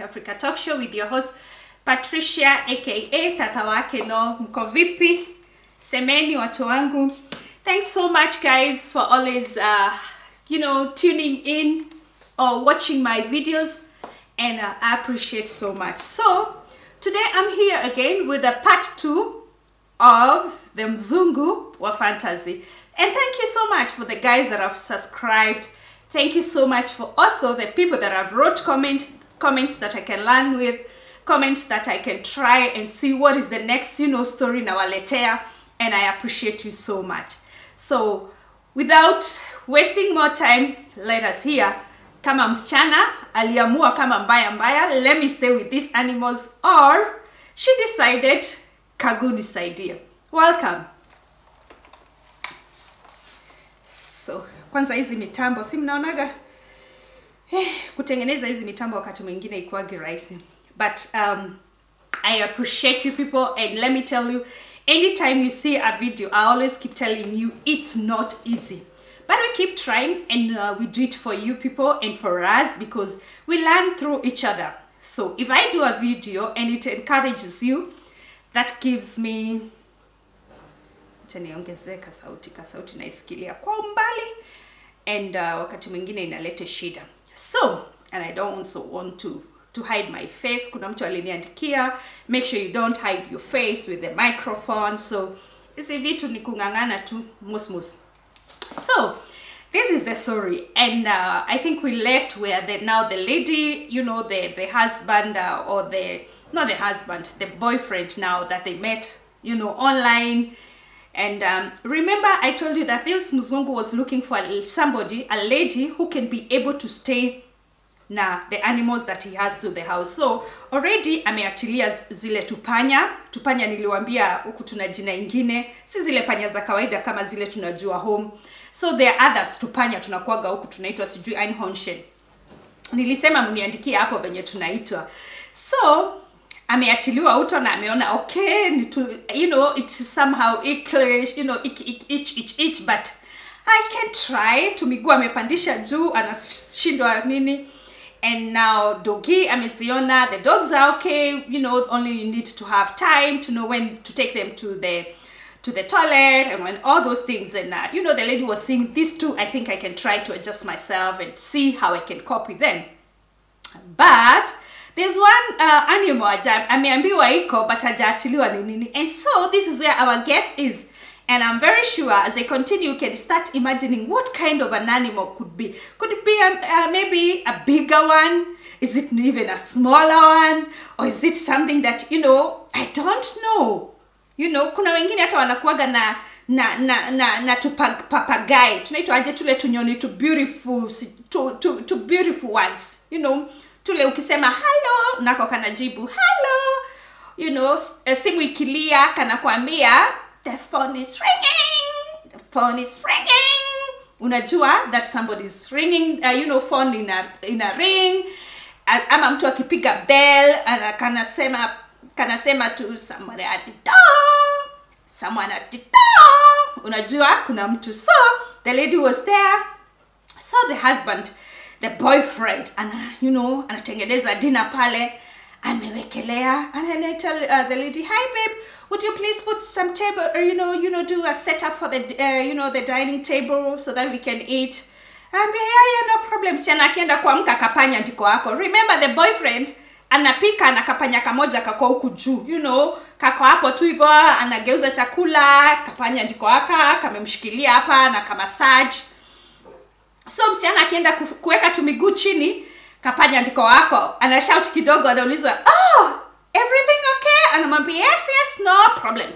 Africa Talk Show with your host Patricia aka Tata wake no. Mko vipi? Semeni watu wangu. Thanks so much guys for always tuning in or watching my videos, and I appreciate so much. So today I'm here again with a part 2 of the Mzungu wa Fantasy, and thank you so much for the guys that have subscribed. Thank you so much for also the people that have wrote comments that I can learn with, comments that I can try and see what is the next story nawaletea, and I appreciate you so much. So without wasting more time, let us hear kama msichana aliamua kama mbaya let me stay with these animals, or she decided Kaguni's idea. Welcome. So kwanza hizi mitambo si mnaonaga kutengeneza hizi mitambo wakati mwingine ikuagi rahisi, but I appreciate you people, and let me tell you, anytime you see a video, I always keep telling you it's not easy, but we keep trying, and we do it for you people and for us, because we learn through each other. So if I do a video and it encourages you, that gives me kasauti naisikilia kwa umbali, and wakati mwingine inalete shida. So, and I don't also want to hide my face. Kuna mtu aliniandikia, make sure you don't hide your face with the microphone. So hizi vitu ni kungangana tu musmus. So this is the story, and I think we left where now the lady, the husband, or not the husband, the boyfriend now that they met, online. And remember I told you that this Mzungu was looking for somebody, a lady who can be able to stay na the animals that he has to the house. So already ameachilia zile tupanya niliwaambia huku tuna jina ingine, si zile panya za kawaida kama zile tunajua home. So there are others tupanya tunakuaga huku tunaitwa sijui Einhornchen. Nilisema mniandikie hapo venye tunaitwa. So ameachiliwa uto na ameona okay, it's somehow English, each, but I can try. Tumiguu amepandisha juu, anashindwa nini. And now doggy ameziona, the dogs are okay, only you need to have time to know when to take them to the toilet and when all those things. And the lady was saying, these two I think I can try to adjust myself and see how I can cope with them. But there's one animal ameambiwa iko but hajaachiliwa ni nini. And so this is where our guest is, and I'm very sure as I continue you can start imagining what kind of an animal could be. Could it be maybe a bigger one? Is it even a smaller one? Or is it something that I don't know. Kuna wengine hata wanakuaga na papagai, tunaitwa aje tule tunyoni, to beautiful ones, tule ukisema hello nako kanajibu hello, simu ikilia kana kuambia the phone is ringing, unajua that somebody is ringing, phone in a ring. Ama mtu akipiga bell kanasema tu someone at the door, unajua kuna mtu. So the lady was there, so the husband, the boyfriend, anatengeneza dinner pale, amewekelea, and I tell the lady, hi babe, would you please put some table, or do a setup for the the dining table so that we can eat. Yeah, no problem. Siana akienda kuamka kapanya ndiko wako. Remember the boyfriend anapika na kapanya kamoja kako huku juu, kako hapo tu hivyo, anageuza chakula, kapanya ndiko waka, kamemshikilia hapa na kamassage. So msichana akienda kuweka tu miguu chini, kapanya ndiko wako, ana shout kidogo, anaulizwa, oh, everything okay? Anamwambia, yes, no problem.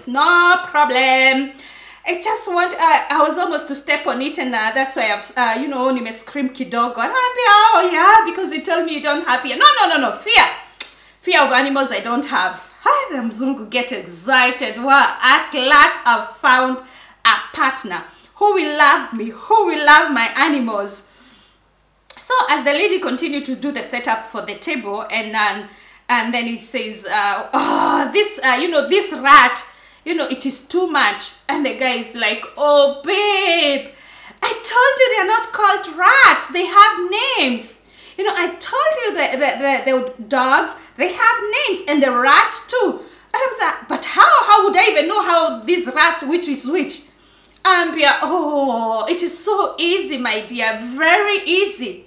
I just want, I was almost to step on it, and that's why I've, nime scream kidogo. Anamwambia, oh yeah, because you told me you don't have fear. No, fear of animals I don't have. The Mzungu get excited. Wow, at last I've found a partner who will love me, who will love my animals. So as the lady continued to do the setup for the table, and then he says, oh, this, this rat, it is too much. And the guy is like, oh babe, I told you they're not called rats, they have names. You know, I told you that the dogs, they have names, and the rats too. And I'm like, but how would I even know how these rats, which is which? Ambia, oh, it is so easy, my dear, very easy.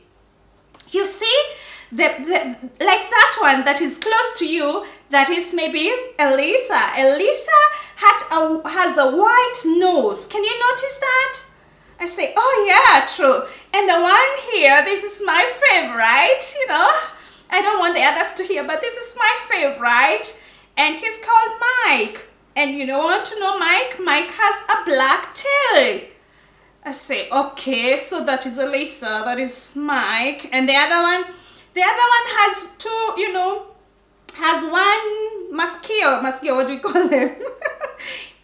You see, like that one that is close to you, that is maybe Elisa. Elisa has a white nose. Can you notice that? I say, oh yeah, true. And the one here, this is my favorite, you know. I don't want the others to hear, but this is my favorite. And he's called Mike. And you don't want to know Mike? Mike has a black tail. I say, okay, so that is Elisa, that is Mike. And the other one has two, you know, has one mosquito, what do we call them?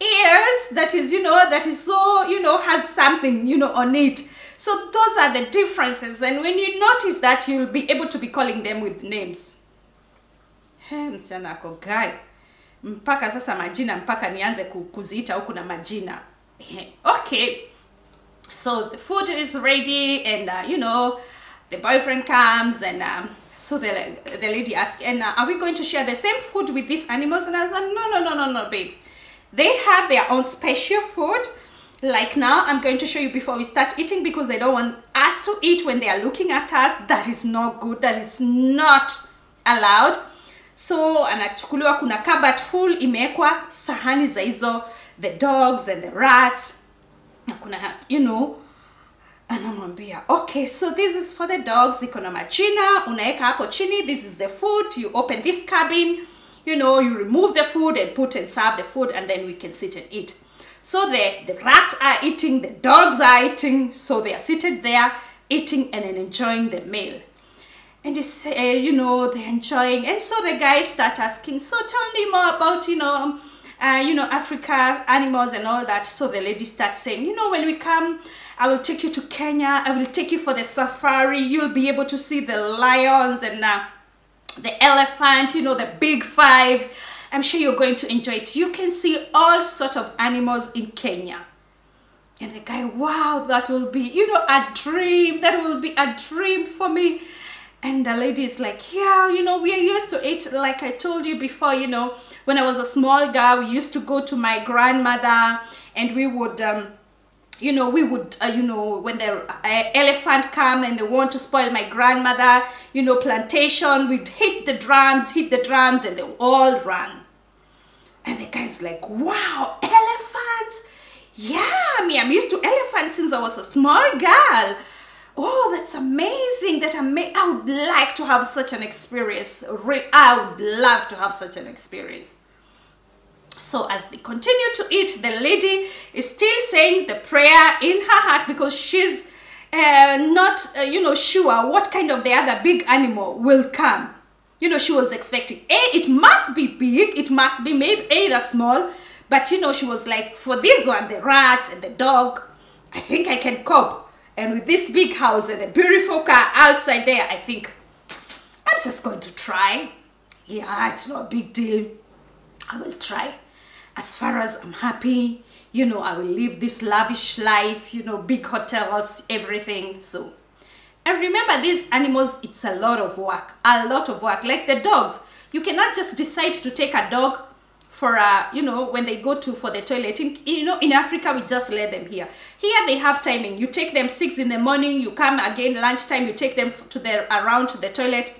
Ears, that is, you know, that is so, you know, has something, you know, on it. So those are the differences. And when you notice that, you'll be able to be calling them with names. Msichana ako guy. Mpaka sasa majina, mpaka nianze kuziita huku na majina. Okay. So the food is ready, and you know, the boyfriend comes, and so the lady asked, and are we going to share the same food with these animals? And I was like, no, babe. They have their own special food. Like now, I'm going to show you before we start eating, because I don't want us to eat when they are looking at us. That is not good. That is not allowed. So anachukuliwa, kuna cupboard full imekwa sahani za hizo, the dogs and the rats. Na kuna, you know, anamwambia, okay, so this is for the dogs, iko na majina, unaeka hapo chini, this is the food, you open this cabin, you know, you remove the food and put and serve the food, and then we can sit and eat. So the rats are eating, the dogs are eating, so they are seated there eating and enjoying the meal. And you say, you know, they're enjoying, and so the guys start asking, so tell me more about, you know, Africa, animals and all that. So the lady starts saying, you know, when we come, I will take you to Kenya, I will take you for the safari, you'll be able to see the lions and the elephant, you know, the big five. I'm sure you're going to enjoy it. You can see all sorts of animals in Kenya. And the guy, wow, that will be, you know, a dream. That will be a dream for me. And the lady is like, yeah, you know, we are used to it. Like I told you before, you know, when I was a small girl, we used to go to my grandmother, and we would, you know, you know, when the elephant come and they want to spoil my grandmother, you know, plantation, we'd hit the drums, and they all run. And the guy's like, wow, elephants? Yeah, me, I'm used to elephants since I was a small girl. Oh, that's amazing. I would like to have such an experience. I would love to have such an experience. So as they continue to eat, the lady is still saying the prayer in her heart, because she's not, you know, sure what kind of the other big animal will come. You know, she was expecting, it must be big, it must be maybe either small, but you know, she was like, for this one, the rats and the dog, I think I can cope. And with this big house and a beautiful car outside there, I think I'm just going to try. Yeah, it's not a big deal. I will try. As far as I'm happy, you know, I will live this lavish life, you know, big hotels, everything. So, and remember, these animals, it's a lot of work. A lot of work. Like the dogs, you cannot just decide to take a dog for you know, when they go for the toilet. You know, in Africa, we just let them here. Here they have timing. You take them 6 in the morning, you come again lunchtime, you take them around to the toilet,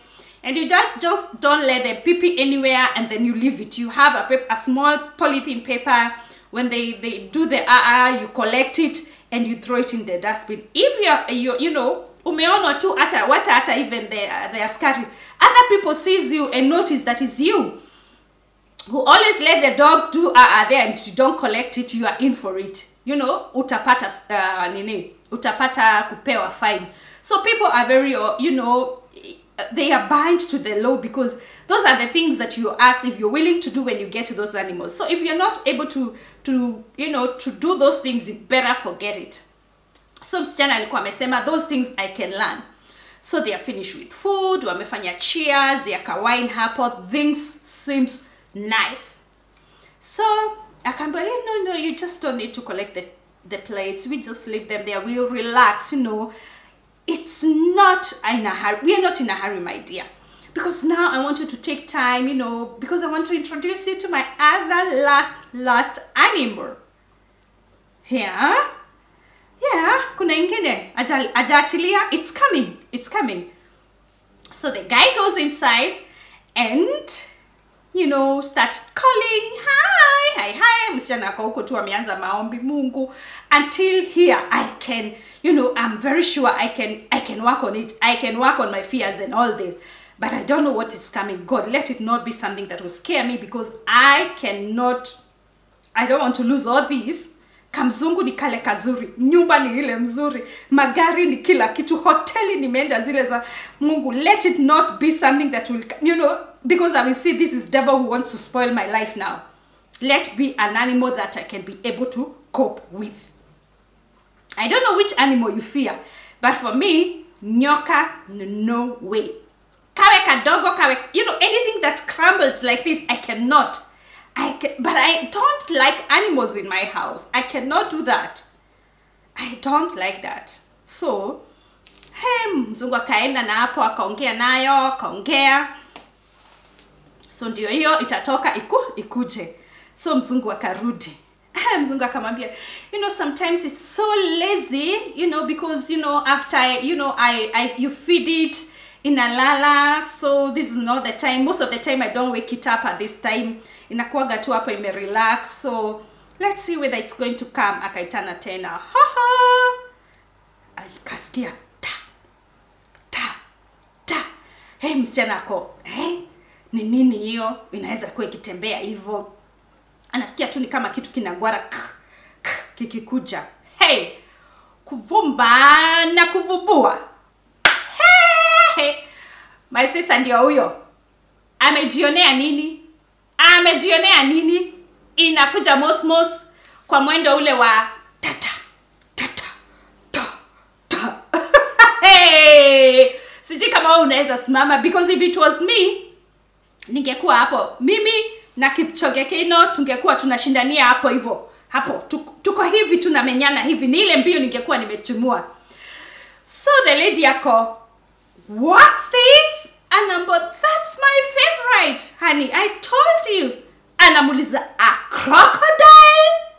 and you don't let them pee anywhere, and then you leave it. You have a small polythene paper. When they do the you collect it and you throw it in the dustbin. If you know, umeona tu hata even they are scary. Other people sees you and notice that it's you who always let the dog do there, and you don't collect it, you are in for it. You know, utapata kupewa fine. So people are very, you know, they are bind to the law, because those are the things that you ask if you're willing to do when you get to those animals. So if you're not able to you know, to do those things, you better forget it. So msichana alikuwa amesema, those things I can learn. So they are finished with food, wamefanya cheers, they are wine hapo, things seems nice. So I can be, no, you just don't need to collect the plates. We just leave them there. We'll relax, you know. it's not in a hurry. We are not in a hurry, my dear. Because now I want you to take time, you know, because I want to introduce you to my other last animal. Yeah? Yeah, kuna ingine. Ajatilia, it's coming. It's coming. So the guy goes inside and, you know, start calling, hi, msichana ako huko tu ameanza maombi Mungu, until here I can, you know, I'm very sure I can work on it. I can work on my fears and all this. But I don't know what is coming. God, let it not be something that will scare me, because I don't want to lose all these. Kamzungu ni kale kazuri, nyumba ni ile mzuri, magari ni kila kitu, hoteli nimeenda zile za Mungu. Let it not be something that will, you know, because I will see this is devil who wants to spoil my life now. Let be an animal that I can be able to cope with. I don't know which animal you fear, but for me, nyoka, no way. Kawe kadogo, kawe, you know, anything that crumbles like this, I cannot. But I don't like animals in my house. I cannot do that. I don't like that. So, mzungu akaenda na hapo, akaongea nayo, akaongea. So ndio hiyo itatoka ikuje. So mzungu akarudi. Mzungu akamwambia, you know, sometimes it's so lazy, you know, because, you know, after, you know, you feed it in a lala, so this is not the time. Most of the time I don't wake it up at this time. Inakuwaga tu hapo ime relax. So let's see whether it's going to come. Akaitana tena. Alikasikia ta. Msichana ako, ni nini hiyo? Inaweza kuwa ikitembea hivyo. Anasikia tu ni kama kitu kinagwara kikikuja. Kuvumba na kuvubua. My sister ndio huyo. Amejionea nini? Inakuja mosmos kwa mwendo ule wa tata. Sijui kama unaweza simama, because if it was me, ningekuwa hapo. Mimi na Kipchoge Keino tungekuwa tunashindania hapo hivyo. Hapo tuko hivi tunamenyana hivi, ni ile mbio ningekuwa nimechumua. So the lady yako, what's this? Anambo, that's my favorite, honey. I told you. Anamuliza, a crocodile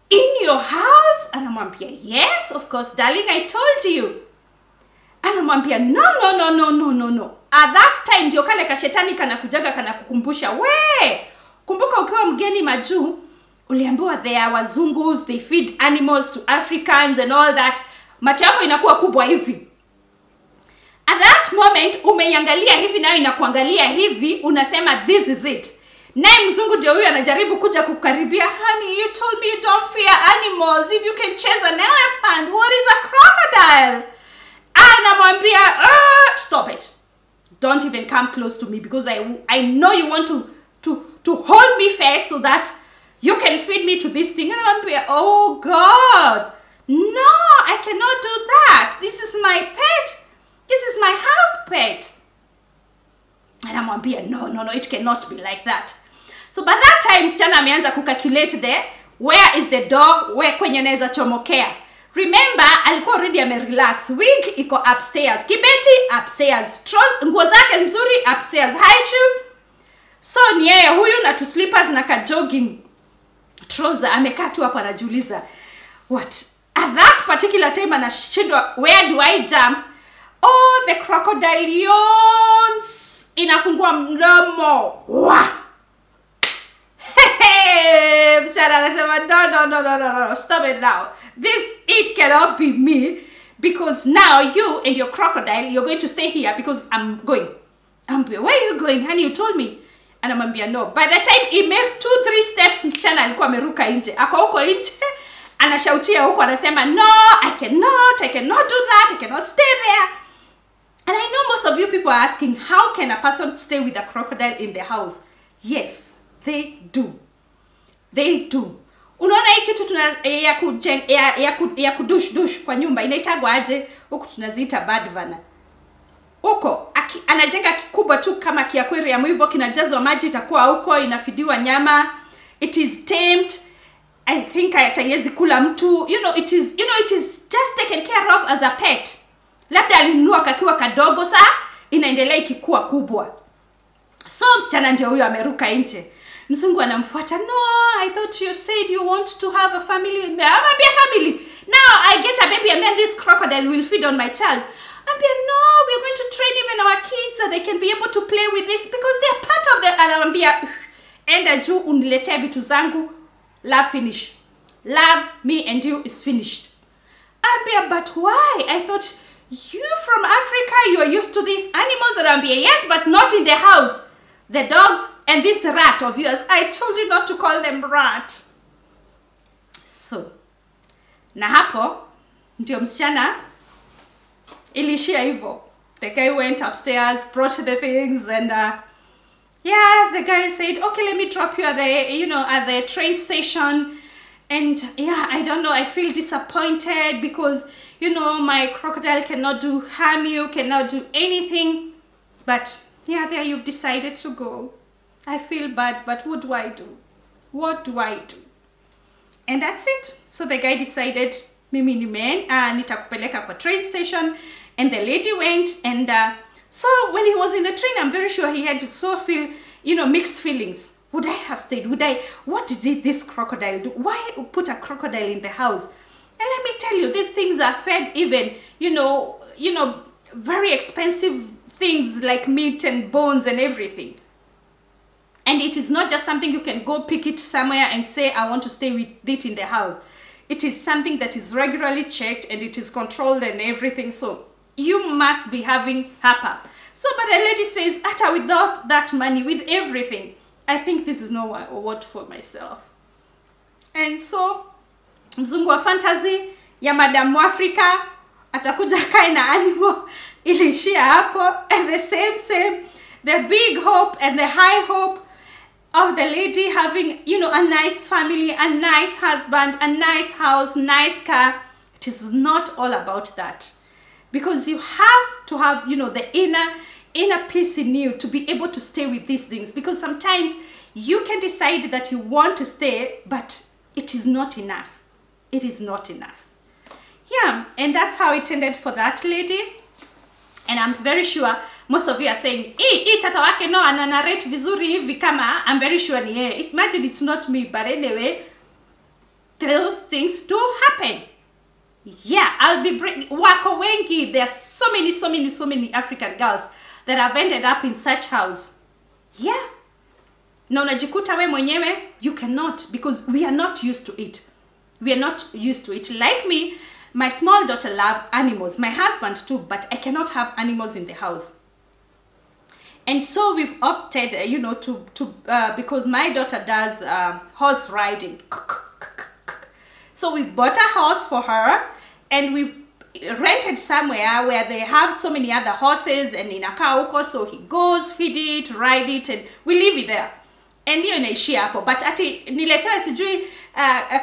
in your house? Anamwambia, yes, of course, darling, I told you. Anamwambia, no. At that time, ndio kale kashetani kanakujaga kanakukumbusha, kumbuka ukiwa mgeni majuu, uliambiwa there are wazungus, they feed animals to Africans and all that. Macho yako inakuwa kubwa hivi. At that moment, umeiangalia hivi nayo inakuangalia hivi, unasema this is it. Naye mzungu ndio huyo anajaribu kuja kukaribia, honey, you told me you don't fear animals. If you can chase an elephant, what is a crocodile? Anamwambia, stop it. Don't even come close to me, because I know you want to hold me fast so that you can feed me to this thing. Anamwambia, oh God, no, I cannot do that. This is my pet. This is my house pet. And Anamwambia, no, it cannot be like that. So by that time, msichana ameanza kucalculate there, where is the dog, where kwenye naweza chomokea. Remember, alikuwa already amerelax. Wig iko upstairs, kibeti upstairs, nguo zake nzuri upstairs, high shoe. So ni yeye huyu na tu slippers na ka jogging trouser, amekaa tu hapo anajiuliza, what? At that particular time anashindwa, where do I jump? Oh, the crocodile yawns. Inafungua mdomo. Msichana anasema, no, stop it now. It cannot be me, because now you and your crocodile, you're going to stay here because I'm going. Where are you going, honey? You told me. Anamwambia, no. By the time he made 2-3 steps, msichana alikuwa ameruka nje. Ako huko nje, anashautia huko, anasema, no, I cannot do that, I cannot stay there. And I know most of you people are asking, how can a person stay with a crocodile in their house? Yes, they do. They do. Unaona hii kitu ya kudush kwa nyumba inaitagwa aje? Huko tunaziita badvana. Huko anajenga kikubwa tu kama kiakwarium hivyo, kinajazwa maji, itakuwa huko inafidiwa nyama. It is tamed. I think hayezi kula mtu. It is just taken care of as a pet. Labda alinunua kakiwa kadogo, saa inaendelea ikikua kubwa. So msichana ndio huyo ameruka nje. Mzungu anamfuata. No, I thought you said you want to have a family with me. I'm a family. Now I get a baby and then this crocodile will feed on my child. No, we're going to train even our kids so they can be able to play with this because they are part of the... Anamwambia, enda juu uniletee vitu zangu. Love finish. Love, me and you is finished. But why? I thought you from Africa, you are used to these animals. Yes, but not in the house. The dogs and this rat of yours, I told you not to call them rat. So, na hapo, ndio msichana ilishia hivyo. The guy went upstairs, brought the things, and yeah, the guy said, okay, let me drop you at the, at the train station. And yeah, I don't know, I feel disappointed because, my crocodile cannot harm you, cannot do anything. But yeah, there you've decided to go. I feel bad, but what do I do? What do I do? And that's it. So the guy decided, mimi nitakupeleka kwa train station. And the lady went, and so when he was in the train, I'm very sure he had mixed feelings. Would I have stayed? What did this crocodile do? Why put a crocodile in the house? And let me tell you, these things are fed even, very expensive things like meat and bones and everything. And it is not just something you can go pick it somewhere and say, I want to stay with it in the house. It is something that is regularly checked and it is controlled and everything. So you must be having hapa. So, but the lady says, Ata, without that money, with everything, I think this is not what for myself. And so, Mzungu wa fantasy ya Madam Africa atakuja kae na animal ilishia hapo, and the same, the big hope and the high hope of the lady having, a nice family, a nice husband, a nice house, nice car. It is not all about that. Because you have to have, the inner peace in you to be able to stay with these things. Because sometimes you can decide that you want to stay, but it is not enough. It is not enough. Yeah, and that's how it ended for that lady. And I'm very sure most of you are saying, tata wake no ananarrate vizuri hivi kama, I'm very sure ni yeye. Imagine it's not me, but anyway, those things do happen. Yeah, I'll be bringing wako wengi. There are so many African girls that have ended up in such house. Yeah. Na unajikuta we mwenyewe, you cannot, because we are not used to it. We are not used to it. Like me, my small daughter loves animals. My husband too, but I cannot have animals in the house. And so we've opted, because my daughter does horse riding. So we bought a horse for her, and we rented somewhere where they have so many other horses, and in a car, so he goes, feed it, ride it, and we leave it there. And hiyo inaishia hapo. But ati niletewe sijui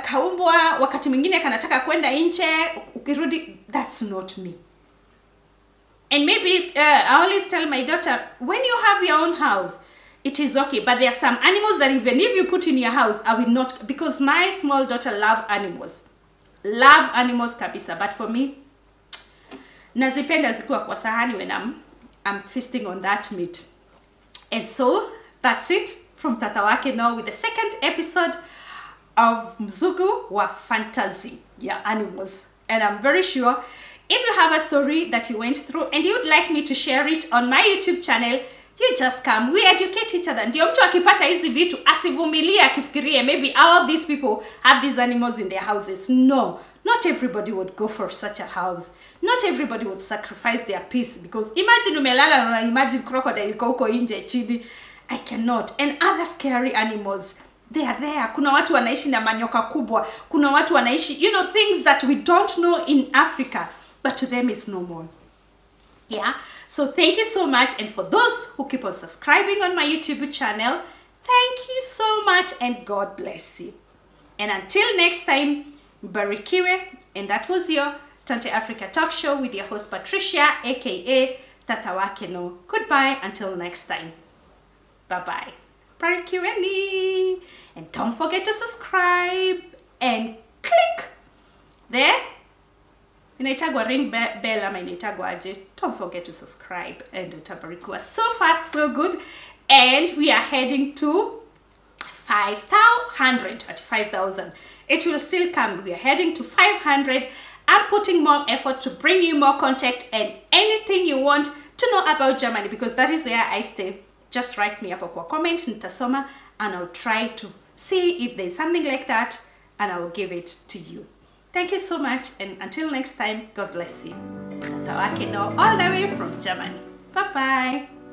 kaumbwa wakati mwingine kanataka kwenda nje ukirudi, that's not me. And maybe I always tell my daughter, when you have your own house, it is okay. But there are some animals that even if you put in your house, I will not, because my small daughter loves animals. Love animals kabisa. But for me, nazipenda zikuwa kwa sahani when I'm feasting on that meat. And so that's it from Tata Wake now with the second episode of Mzungu wa Fantasy, animals. And I'm very sure if you have a story that you went through and you'd like me to share it on my YouTube channel, you just come, we educate each other. Ndio mtu akipata hizi vitu asivumilie akifikirie maybe all these people have these animals in their houses. No, not everybody would go for such a house. Not everybody would sacrifice their peace, because imagine umelala na imagine crocodile iko huko nje chini. I cannot. And other scary animals, they are there. Kuna watu wanaishi na manyoka kubwa. Kuna watu wanaishi, things that we don't know in Africa, but to them it's normal. Yeah. So thank you so much. And for those who keep on subscribing on my YouTube channel, thank you so much and God bless you. And until next time, Barikiwe. And that was your Tante Africa Talk Show with your host Patricia, aka Tata Wake no. Goodbye until next time. Bye-bye. Barikiweni. And don't forget to subscribe and click there inaitagwa ring bell ama inaitagwa aje. Don't forget to subscribe and utabarikiwa. So far so good, and we are heading to 500 at 5,000. It will still come. We are heading to 500. I'm putting more effort to bring you more content and anything you want to know about Germany, because that is where I stay. Just write me hapo kwa comment, nitasoma, and I'll try to see if there's something like that, and I will give it to you. Thank you so much, and until next time, God bless you. Tawake now all the way from Germany. Bye bye.